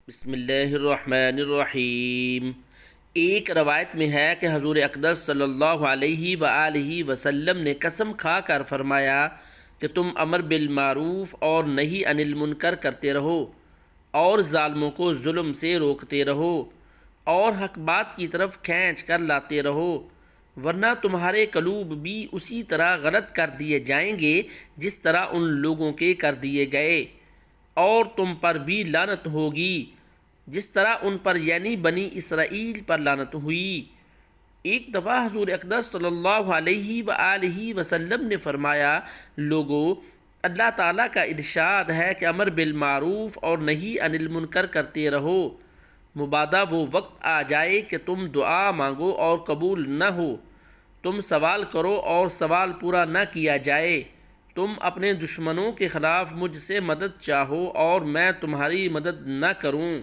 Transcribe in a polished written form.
بسم اللہ الرحمن الرحیم۔ ایک روایت میں ہے کہ حضور اقدس صلی اللہ علیہ وآلہ وسلم نے قسم کھا کر فرمایا کہ تم امر بالمعروف اور نہی عن المنکر کرتے رہو اور ظالموں کو ظلم سے روکتے رہو اور حق بات کی طرف کھینچ کر لاتے رہو، ورنہ تمہارے قلوب بھی اسی طرح غلط کر دیے جائیں گے جس طرح ان لوگوں کے کر دیے گئے، اور تم پر بھی لعنت ہوگی جس طرح ان پر یعنی بنی اسرائیل پر لعنت ہوئی۔ ایک دفعہ حضور اقدس صلی اللہ علیہ وآلہ وسلم نے فرمایا، لوگو، اللہ تعالیٰ کا ارشاد ہے کہ امر بالمعروف اور نہی عن المنکر کرتے رہو، مبادا وہ وقت آ جائے کہ تم دعا مانگو اور قبول نہ ہو، تم سوال کرو اور سوال پورا نہ کیا جائے، تم اپنے دشمنوں کے خلاف مجھ سے مدد چاہو اور میں تمہاری مدد نہ کروں۔